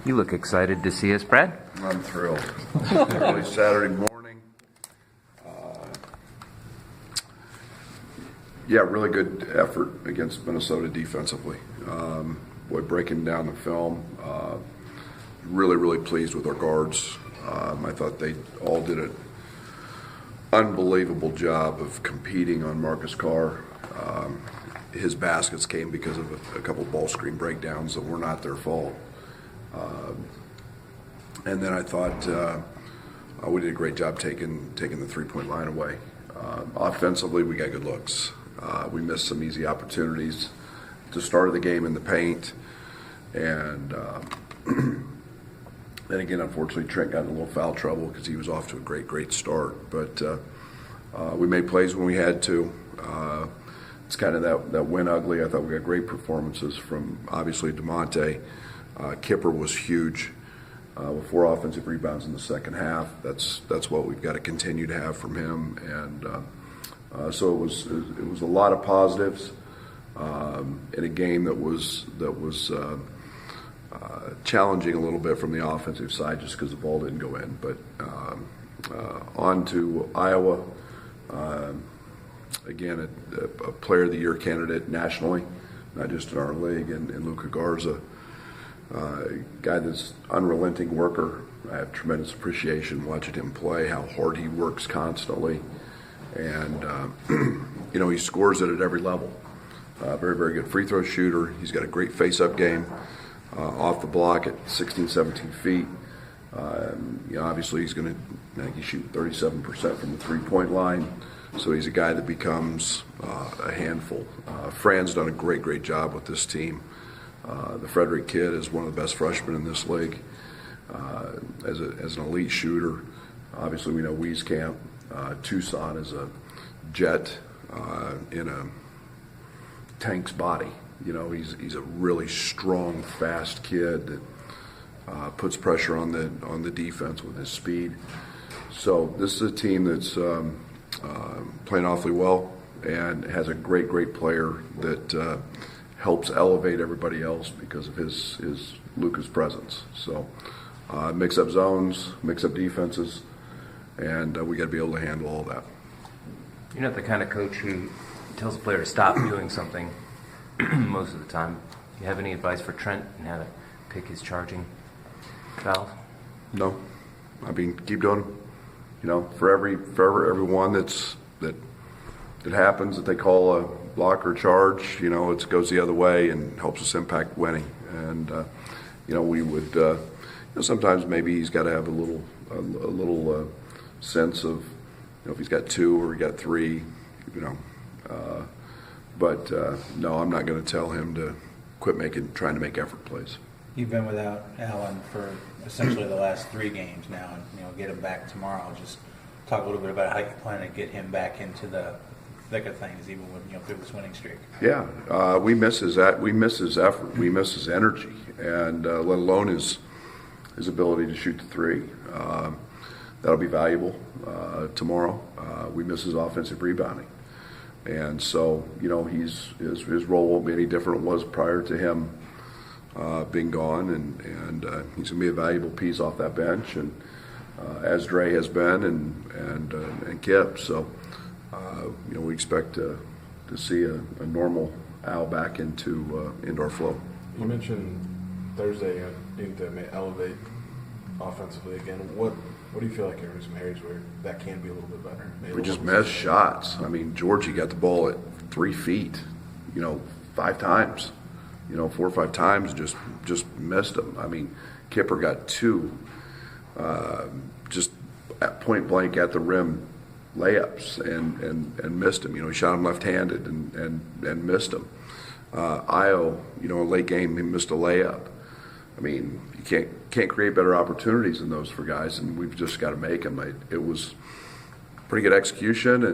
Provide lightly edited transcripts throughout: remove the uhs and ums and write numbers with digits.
You look excited to see us, Brad. I'm thrilled. Early Saturday morning. Yeah, really good effort against Minnesota defensively. Boy, breaking down the film. Really pleased with our guards. I thought they all did an unbelievable job of competing on Marcus Carr. His baskets came because of a couple ball screen breakdowns that were not their fault. And then I thought we did a great job taking the three-point line away. Offensively, we got good looks. We missed some easy opportunities to start the game in the paint. And then again, unfortunately, Trent got in a little foul trouble because he was off to a great start. But we made plays when we had to. It's kind of that win ugly. I thought we got great performances from, obviously, DeMonte. Kipper was huge with 4 offensive rebounds in the second half. That's what we've got to continue to have from him. And so it was a lot of positives in a game that was challenging a little bit from the offensive side just because the ball didn't go in. But on to Iowa. Again, a Player of the Year candidate nationally, not just in our league, and Luka Garza. Guy that's unrelenting worker. I have tremendous appreciation watching him play, how hard he works constantly. And, he scores it at every level. Very good free throw shooter. He's got a great face-up game off the block at 16, 17 feet. Obviously he's going to, I think he's shooting 37% from the three-point line. So he's a guy that becomes a handful. Fran's done a great job with this team. The Frederick kid is one of the best freshmen in this league as an elite shooter. Obviously, we know Wieskamp. Tucson is a jet in a tank's body. He's a really strong, fast kid that puts pressure on the defense with his speed. So this is a team that's playing awfully well and has a great player that helps elevate everybody else because of his Luka's presence. So mix up zones, mix up defenses, and we got to be able to handle all that. You're not the kind of coach who tells a player to stop doing something most of the time. Do you have any advice for Trent and how to pick his charging fouls? No. I mean, keep doing them. For every one that happens that they call a block or charge, it goes the other way and helps us impact winning. And we would sometimes maybe he's got to have a little sense of if he's got 2 or he got 3, but no, I'm not going to tell him to quit trying to make effort plays. You've been without Allen for essentially the last 3 games now, and get him back tomorrow. Just talk a little bit about how you plan to get him back into the thick of things, even with through this winning streak. Yeah, we miss his effort, we miss his energy, and let alone his ability to shoot the 3. That'll be valuable tomorrow. We miss his offensive rebounding, and so his role won't be any different than it was prior to him being gone, and he's going to be a valuable piece off that bench, and as Dre has been, and Kip. So we expect to see a normal Al back into our flow. You mentioned Thursday needing to elevate offensively again. What do you feel like are some areas where that can be a little bit better? We just missed shots. I mean, Georgie got the ball at 3 feet, 5 times. 4 or 5 times, just missed them. I mean, Kipper got 2 just at point blank at the rim layups and missed him. He shot him left-handed and missed him. Io, a late game, he missed a layup. I mean, you can't create better opportunities than those for guys, and we've just got to make them. It was pretty good execution,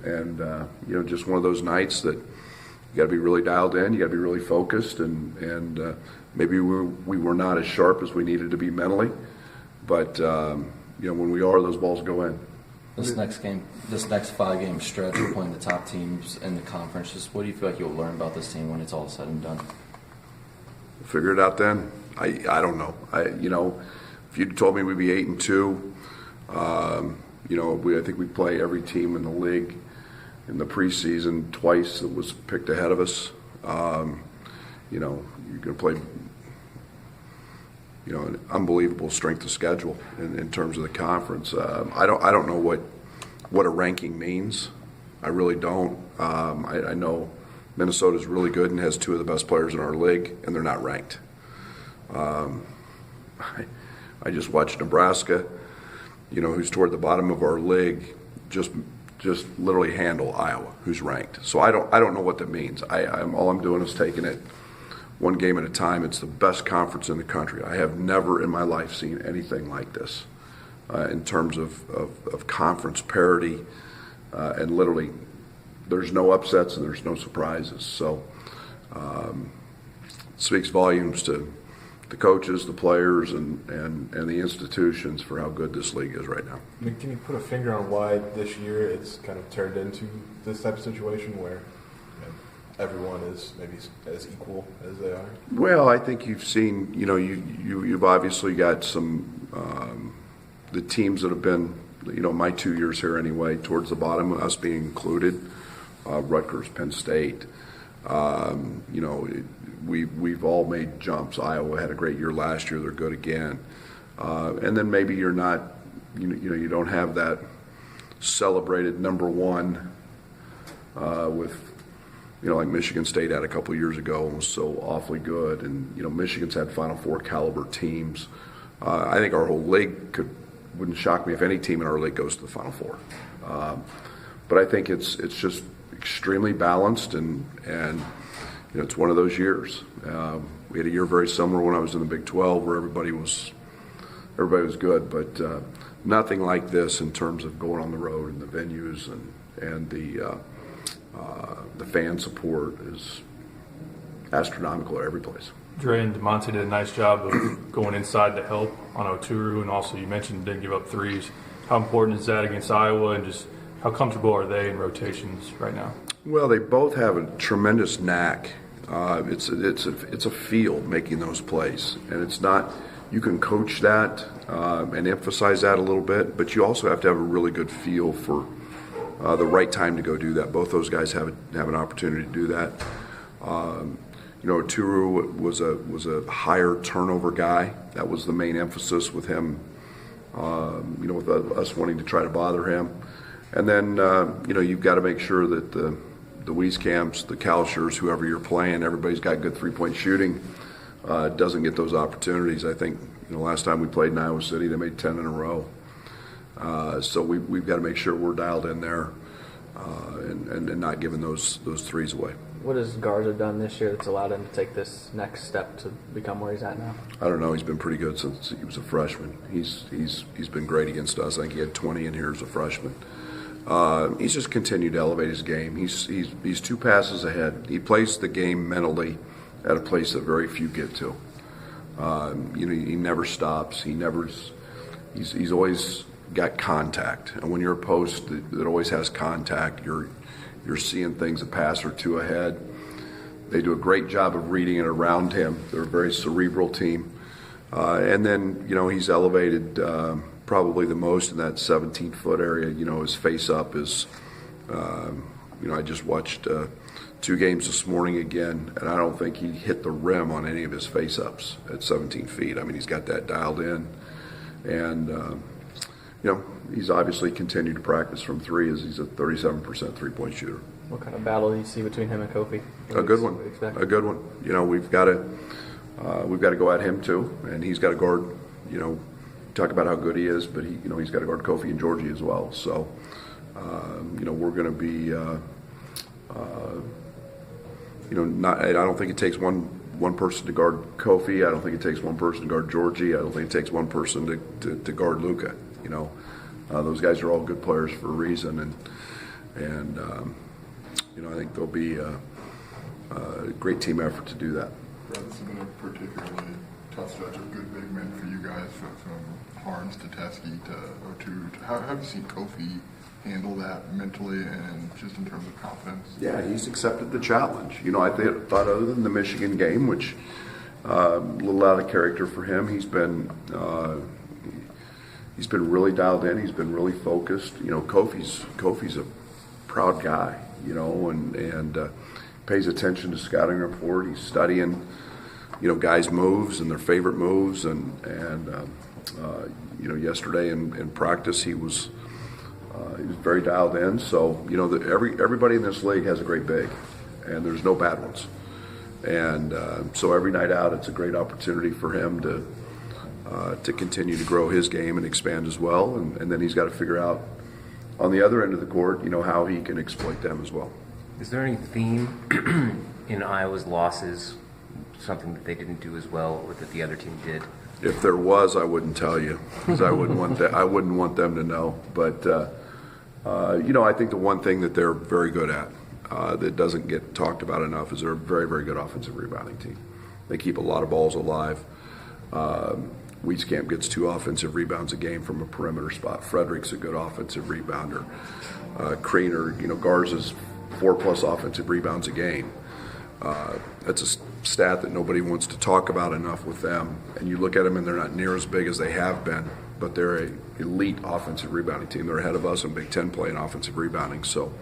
and just one of those nights that you got to be really dialed in. You got to be really focused, and maybe we were not as sharp as we needed to be mentally. But when we are, those balls go in. This next 5-game stretch, you're playing the top teams in the conference. Just what do you feel like you'll learn about this team when it's all said and done? We'll figure it out then. I don't know. If you'd told me we'd be 8-2, I think we play every team in the league in the preseason twice that was picked ahead of us. You're going to play, an unbelievable strength of schedule in terms of the conference. I don't know what a ranking means. I really don't. I know Minnesota's really good and has two of the best players in our league, and they're not ranked. I just watched Nebraska, who's toward the bottom of our league, just literally handle Iowa, who's ranked. So I don't know what that means. All I'm doing is taking it one game at a time. It's the best conference in the country. I have never in my life seen anything like this in terms of conference parity, and literally there's no upsets and there's no surprises. So it speaks volumes to the coaches, the players, and the institutions for how good this league is right now. I mean, can you put a finger on why this year it's kind of turned into this type of situation where everyone is maybe as equal as they are? Well, I think you've seen, you've obviously got some, the teams that have been, my 2 years here anyway, towards the bottom, us being included, Rutgers, Penn State, we've all made jumps. Iowa had a great year last year. They're good again. And then maybe you're not, you don't have that celebrated number one with, like Michigan State had a couple of years ago and was so awfully good. And, Michigan's had Final Four caliber teams. I think our whole league wouldn't shock me if any team in our league goes to the Final Four. But I think it's just extremely balanced and it's one of those years. We had a year very similar when I was in the Big 12 where everybody was good, but nothing like this in terms of going on the road and the venues and the fan support is astronomical at every place. Dre and DeMonte did a nice job of going inside to help on Oturu, and also you mentioned didn't give up threes. How important is that against Iowa, and just how comfortable are they in rotations right now? Well, they both have a tremendous knack. It's a field making those plays, and it's not. You can coach that and emphasize that a little bit, but you also have to have a really good feel for the right time to go do that. Both those guys have an opportunity to do that. Oturu was a higher turnover guy. That was the main emphasis with him. With us wanting to try to bother him, and then you've got to make sure that the Wieskamps, the Kalschers, whoever you're playing, everybody's got good three-point shooting. Doesn't get those opportunities. I think last time we played in Iowa City, they made 10 in a row. So we've got to make sure we're dialed in there and not giving those threes away. What has Garza done this year that's allowed him to take this next step to become where he's at now? I don't know. He's been pretty good since he was a freshman. He's been great against us. I think he had 20 in here as a freshman. He's just continued to elevate his game. He's 2 passes ahead. He plays the game mentally at a place that very few get to. He never stops. He's always got contact. And when you're a post that always has contact, you're seeing things a pass or 2 ahead. They do a great job of reading it around him. They're a very cerebral team. And then, he's elevated probably the most in that 17-foot area. His face-up is, I just watched 2 games this morning again, and I don't think he hit the rim on any of his face-ups at 17 feet. I mean, he's got that dialed in. And, he's obviously continued to practice from 3 as he's a 37% three-point shooter. What kind of battle do you see between him and Kofi? A good one. We've got to go at him too, and he's got to guard. Talk about how good he is, but he's got to guard Kofi and Georgie as well. So, we're going to be, not. I don't think it takes one person to guard Kofi. I don't think it takes one person to guard Georgie. I don't think it takes one person to guard Luka. Those guys are all good players for a reason, and I think there'll be a great team effort to do that. This has been a particularly tough stretch of good big men for you guys, from Harms to Teskey to Oturu. How have you seen Kofi handle that mentally and just in terms of confidence? Yeah, he's accepted the challenge. I thought other than the Michigan game, which A little out of character for him. He's been really dialed in. He's been really focused. You know, Kofi's a proud guy, you know, and pays attention to scouting report. He's studying, you know, guys' moves and their favorite moves, and you know, yesterday in practice he was very dialed in. So, you know, everybody in this league has a great big, and there's no bad ones. And so every night out, it's a great opportunity for him to continue to grow his game and expand as well. And then he's got to figure out on the other end of the court, you know, how he can exploit them as well. Is there any theme in Iowa's losses, something that they didn't do as well or that the other team did? If there was, I wouldn't tell you, because I wouldn't want them to know. But you know, I think the one thing that they're very good at that doesn't get talked about enough is they're a very, very good offensive rebounding team. They keep a lot of balls alive. Wieskamp gets 2 offensive rebounds a game from a perimeter spot. Frederick's a good offensive rebounder. Kriener, you know, Garza's 4+ offensive rebounds a game. That's a stat that nobody wants to talk about enough with them. And you look at them and they're not near as big as they have been, but they're an elite offensive rebounding team. They're ahead of us in Big Ten play in offensive rebounding. So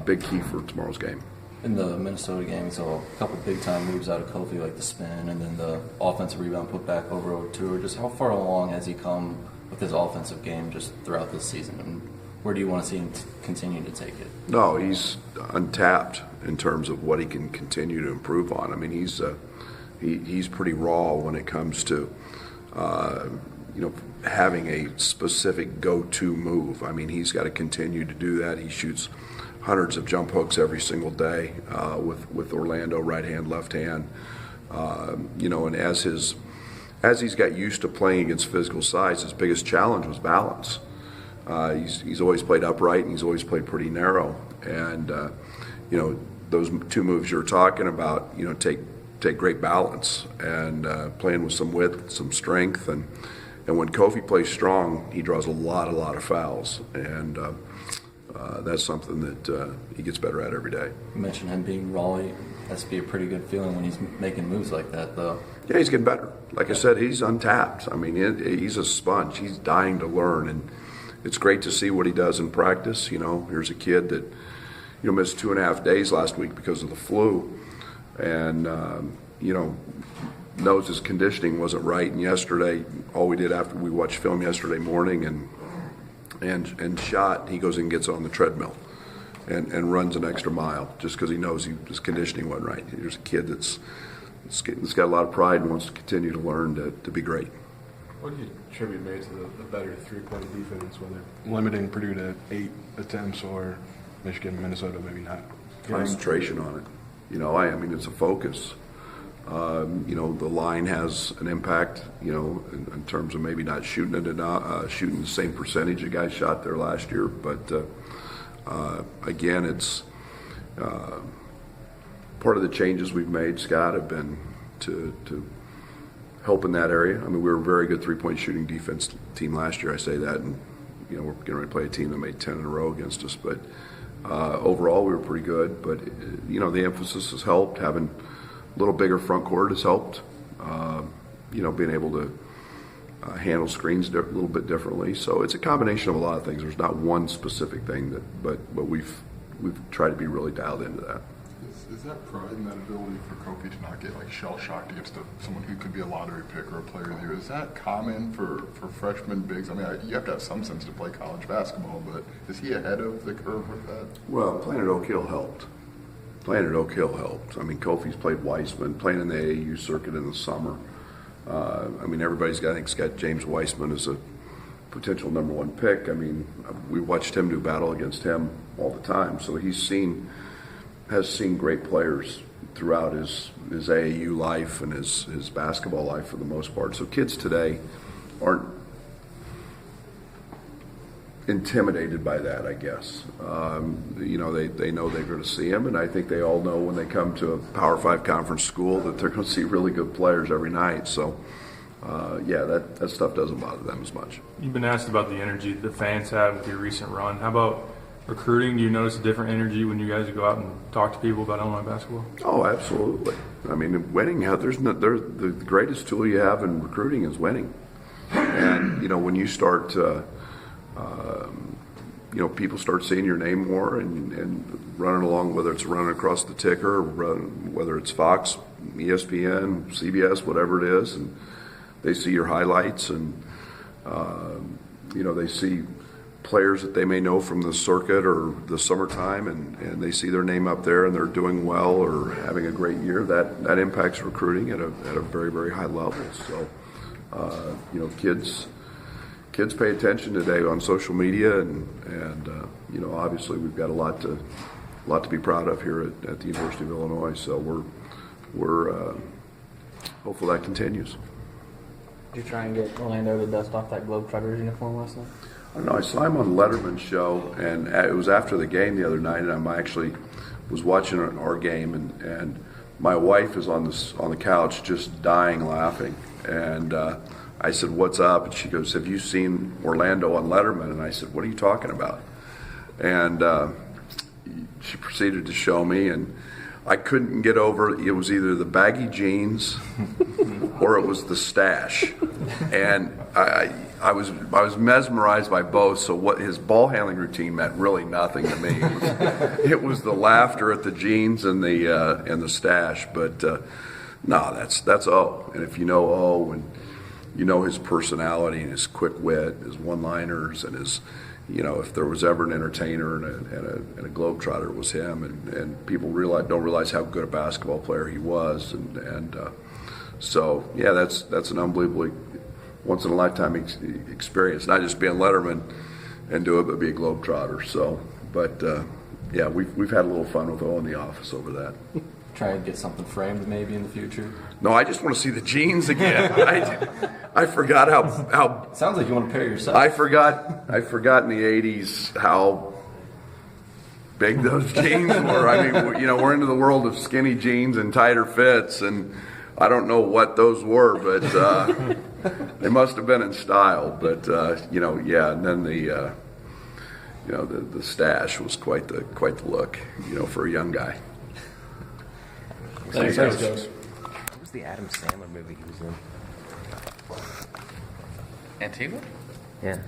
big key for tomorrow's game. In the Minnesota game, we saw a couple big-time moves out of Kofi, like the spin and then the offensive rebound put back over O'Toole. Just how far along has he come with his offensive game just throughout this season? And where do you want to see him continue to take it? No, he's untapped in terms of what he can continue to improve on. I mean, he's pretty raw when it comes to you know, having a specific go-to move. I mean, he's got to continue to do that. He shoots hundreds of jump hooks every single day with Orlando, right hand, left hand. You know, and as he's got used to playing against physical size, his biggest challenge was balance. He's always played upright and he's always played pretty narrow. And you know, those 2 moves you're talking about, you know, take great balance and playing with some width, some strength, and when Kofi plays strong, he draws a lot of fouls, and that's something that he gets better at every day. You mentioned him being raw. It has to be a pretty good feeling when he's making moves like that, though. Yeah, he's getting better. Like I said, he's untapped. I mean, he's a sponge. He's dying to learn, and it's great to see what he does in practice. You know, here's a kid that, you know, missed 2.5 days last week because of the flu, and you know, knows his conditioning wasn't right. And yesterday, all we did after we watched film yesterday morning and shot, he goes and gets on the treadmill and runs an extra mile just because he knows his conditioning wasn't right. Here's a kid that's got a lot of pride and wants to continue to learn to be great. What do you attribute maybe to the better 3-point defense, whether limiting Purdue to 8 attempts or Michigan, Minnesota maybe not? Concentration on it. You know, I mean, it's a focus. You know, the line has an impact, you know, in terms of maybe not shooting it, shooting the same percentage the guys shot there last year. But again, it's part of the changes we've made, Scott, have been to help in that area. I mean, we were a very good 3-point shooting defense team last year. I say that, and you know, we're getting ready to play a team that made 10 in a row against us. But overall, we were pretty good. But you know, the emphasis has helped. Having a little bigger front court has helped. You know, being able to handle screens a little bit differently. So it's a combination of a lot of things. There's not one specific thing but we've tried to be really dialed into that. Is that pride and that ability for Kofi to not get like shell shocked against someone who could be a lottery pick or a player of the year? Is that common for freshman bigs? I mean, you have to have some sense to play college basketball, but is he ahead of the curve with that? Well, playing at Oak Hill helped. I mean, Kofi's played Weissman, playing in the AAU circuit in the summer. I mean, everybody's got James Weissman as a potential number 1 pick. I mean, we watched him do battle against him all the time, so has seen great players throughout his AAU life and his basketball life for the most part. So kids today aren't intimidated by that, I guess. You know, they know they're going to see him, and I think they all know when they come to a Power 5 conference school that they're going to see really good players every night. So, yeah, that stuff doesn't bother them as much. You've been asked about the energy the fans have with your recent run. How about recruiting? Do you notice a different energy when you guys go out and talk to people about Illinois basketball? Oh, absolutely. I mean, winning, the greatest tool you have in recruiting is winning. And, when you start, people start seeing your name more and running along, whether it's running across the ticker, or whether it's Fox, ESPN, CBS, whatever it is, and they see your highlights and, they see players that they may know from the circuit or the summertime, and they see their name up there and they're doing well or having a great year. That impacts recruiting at a very, very high level. So, kids pay attention today on social media, and obviously we've got a lot to be proud of here at the University of Illinois. So we're hopeful that continues. Did you try and get Orlando to dust off that Globetrotters uniform last night? I don't know. I saw him on Letterman's show, and it was after the game the other night, and I actually was watching our game, and my wife is on the couch just dying laughing, and I said, "What's up?" And she goes, "Have you seen Orlando on Letterman?" And I said, "What are you talking about?" And she proceeded to show me, and I couldn't get over it. It was either the baggy jeans or it was the stash, and I was mesmerized by both. So what his ball handling routine meant really nothing to me. It was the laughter at the jeans and the stash. But no, that's O. And if you know O, and you know his personality and his quick wit, his one-liners, and his, if there was ever an entertainer and a globetrotter, it was him. And people don't realize how good a basketball player he was. And so yeah, that's an unbelievably once in a lifetime experience. Not just being Letterman and do it, but be a globetrotter. So, but yeah, we've had a little fun with O in the office over that. Try and get something framed maybe in the future. No, I just want to see the jeans again. I forgot how. Sounds like you want to pair yourself. I forgot in the '80s how big those jeans were. I mean, we're into the world of skinny jeans and tighter fits, and I don't know what those were, but they must have been in style. But yeah, and then the stash was quite the look, for a young guy. Thanks, What was the Adam Sandler movie he was in? Antigua? Yeah.